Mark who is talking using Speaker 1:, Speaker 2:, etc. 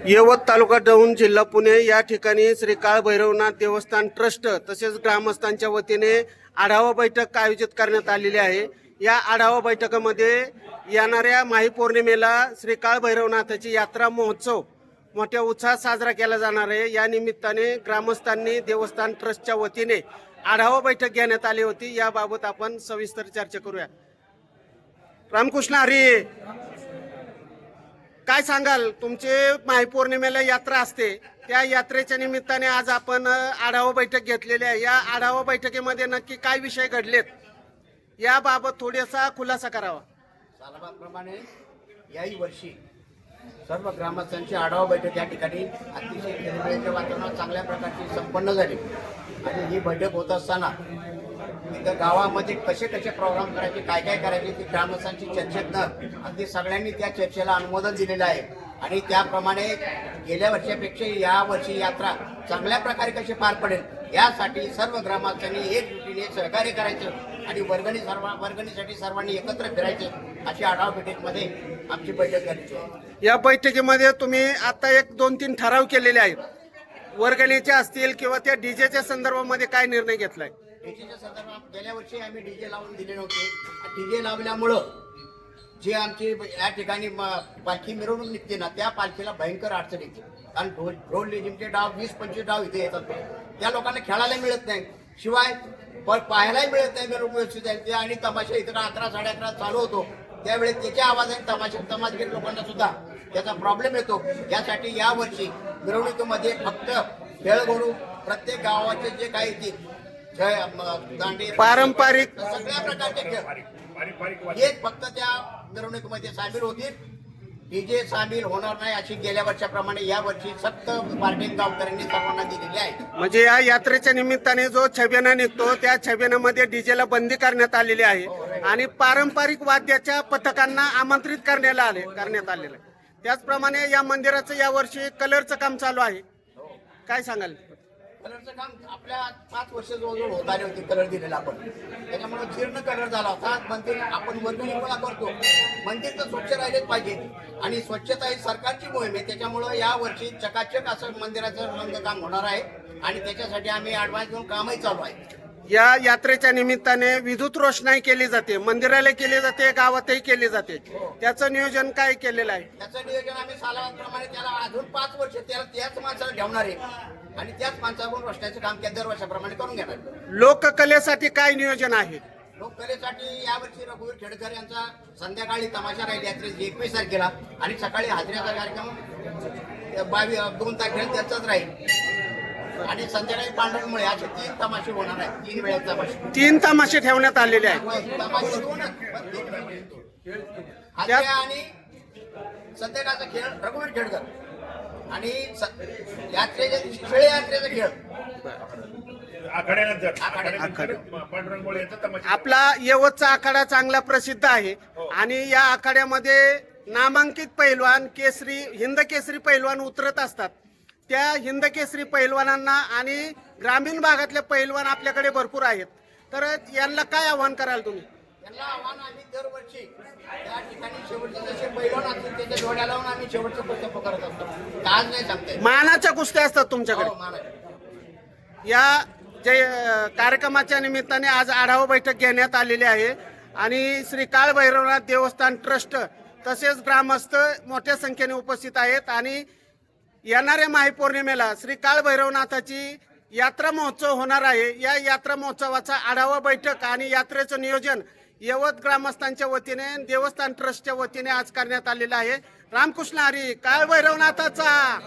Speaker 1: यवत तालुका दौंड जिल्हा पुणे या ठिकाणी श्री काळ भैरवनाथ देवस्थान ट्रस्ट तसेच ग्रामस्थांच्या वतीने आढावा बैठक आयोजित करण्यात आलेली आहे। या आढावा बैठकीमध्ये येणाऱ्या माही पौर्णिमेला श्री काळ भैरवनाथाची यात्रा महोत्सव मोठ्या उत्साहात साजरा केला जाणार आहे। या निमित्ताने ग्रामस्थांनी देवस्थान ट्रस्टच्या वतीने आढावा बैठक घेण्यात आली होती। याबाबत आपण सविस्तर चर्चा करूया। रामकृष्ण हरी, काय सांगाल? तुमचे माही पौर्णिमेला यात्रा असते, त्या यात्रेच्या निमित्ताने आज आपण आढावा बैठक घेतलेली आहे। या आढावा बैठकीमध्ये नक्की काय विषय घडलेत याबाबत थोडासा खुलासा करावा।
Speaker 2: सालाबादप्रमाणे याही वर्षी सर्व ग्रामस्थांची आढावा बैठक या ठिकाणी अतिशय खेळीमेळीच्या वातावरणात चांगल्या प्रकारची संपन्न झाली आणि ही बैठक होत असताना इथं गावामध्ये कसे कसे प्रोग्राम करायचे, काय काय करायचे ती ग्रामस्थांची चर्चेतनं अगदी सगळ्यांनी त्या चर्चेला अनुमोदन दिलेलं आहे आणि त्याप्रमाणे गेल्या वर्षापेक्षा या वर्षी यात्रा चांगल्या प्रकारे कशी पार पडेल यासाठी सर्व ग्रामस्थांनी एकजुटीने सहकार्य करायचं आणि वर्गणीसाठी सर्वांनी एकत्र फिरायचं अशी आढावा बैठकीमध्ये आमची बैठक करायची आहे।
Speaker 1: या बैठकीमध्ये तुम्ही आता एक 2-3 ठराव केलेले आहेत, वर्गणीचे असतील किंवा त्या डीजेच्या संदर्भामध्ये काय निर्णय घेतलाय?
Speaker 2: डीजेच्या संदर्भात गेल्या वर्षी आम्ही डीजे लावून दिले नव्हते। डीजे लावल्यामुळं जे आमची या ठिकाणी पालखी मिरवणूक निघते ना, त्या पालखीला भयंकर अडचण येते कारण ढोल लेझिमचे डाव 20-25 डाव इथे येतात, त्या लोकांना खेळायला मिळत नाही, शिवाय पाहायलाही मिळत नाही मिरवणूक व्यवस्थित। आणि तमाशा इथं 11-11:30 चालू होतो, त्यावेळेस त्याच्या आवाजाने तमाशगीर लोकांना सुद्धा त्याचा प्रॉब्लेम येतो। यासाठी यावर्षी मिरवणुकीमध्ये फक्त खेळ घडू प्रत्येक गावाचे जे काही येतील दांडी
Speaker 1: पारंपरिक
Speaker 2: सगळ्या प्रकारचे खेळ हेच फक्त त्या मिरवणुकीमध्ये सामील होतील, डीजे सामील होणार नाही अशी गेल्या वर्षाप्रमाणे या वर्षी सक्त पार्टिंग गावकऱ्यांनी सर्वांना दिलेली आहे।
Speaker 1: म्हणजे या यात्रेच्या निमित्ताने जो छबिना निघतो त्या छबिनामध्ये डीजेला बंदी करण्यात आलेली आहे आणि पारंपरिक वाद्याच्या पथकांना आमंत्रित करण्यात आलेलं आहे। त्याचप्रमाणे या मंदिराचं या वर्षी कलरचं काम चालू आहे, काय सांगाल?
Speaker 2: कलरचं काम आपल्या 5 वर्ष जवळजवळ होत आले होते कलर दिलेला आपण, त्याच्यामुळे जीर्ण कलर झाला होता। मंदिर आपण वर्गणी गोळा करतो, मंदिर तर स्वच्छ राहिलेच पाहिजे आणि स्वच्छता ही सरकारची मोहीम आहे, त्याच्यामुळं या वर्षी चकाचक असं मंदिराचं रंगकाम होणार आहे आणि त्याच्यासाठी आम्ही ऍडव्हान्स घेऊन कामही चालू आहे।
Speaker 1: या यात्रेच्या निमित्ताने विद्युत रोषणाई केली जाते, मंदिराला केली जाते, गावातही केली जाते, त्याचं नियोजन काय केलेलं आहे?
Speaker 2: त्याचं नियोजन आम्ही सालाप्रमाणे त्याला अजून 5 वर्ष त्याला त्याच माणसाला ठेवणार आहे आणि त्याच माणसाकडून रोषणाचं काम त्या दरवर्षाप्रमाणे करून घेणार।
Speaker 1: लोककलेसाठी काय नियोजन आहे?
Speaker 2: लोककलेसाठी यावर्षी रघुवीर खेडकर यांचा संध्याकाळी तमाशा राहील यात्रेची 21 तारखेला आणि सकाळी हाजऱ्याचा कार्यक्रम 2 तारखेला त्याचाच राहील आणि संध्याकाळी पांडुरंगमुळे असे 3 तमाशे होणार आहेत, 3 वेळेस तमाशे
Speaker 1: 3 तमाशे ठेवण्यात आलेले आहेत।
Speaker 2: तमाशे 2च आणि संध्याकाळचा खेळ रघुवीर खेडकर आणि यात्रेच्या दिवशी खेळ यात्रेचा खेळ
Speaker 1: आपला यवतचा आखाडा चांगला प्रसिद्ध आहे आणि या आखाड्यामध्ये नामांकित पैलवान हिंद केसरी पैलवान उतरत असतात। त्या हिंद केसरी पैलवानांना आणि ग्रामीण भागातले पैलवान आपल्याकडे भरपूर आहेत, तर यांना काय आव्हान कराल तुम्ही?
Speaker 2: यांना आव्हान आम्ही दरवर्षी त्या ठिकाणी शेवटचे जसे पैलवान असतील त्याच्या जोड्या लावून आम्ही शेवटचं कर्तव्य करत असतो। आज नाही सांगते
Speaker 1: मानाच्या कुस्त्या असतात तुमच्याकडे। या जे कार्यक्रमाच्या निमित्ताने आज आढावा बैठक घेण्यात आलेली आहे आणि श्री काळ भैरवनाथ देवस्थान ट्रस्ट तसेच ग्रामस्थ मोठ्या संख्येने उपस्थित आहेत आणि येणाऱ्या माही पौर्णिमेला श्री काळ भैरवनाथाची यात्रा महोत्सव होणार आहे। या यात्रा महोत्सवाचा आढावा बैठक आणि यात्रेचं नियोजन यवत ग्रामस्थांच्या वतीने देवस्थान ट्रस्टच्या वतीने आज करण्यात आलेलं आहे। रामकृष्ण हरी, काळ भैरवनाथाचा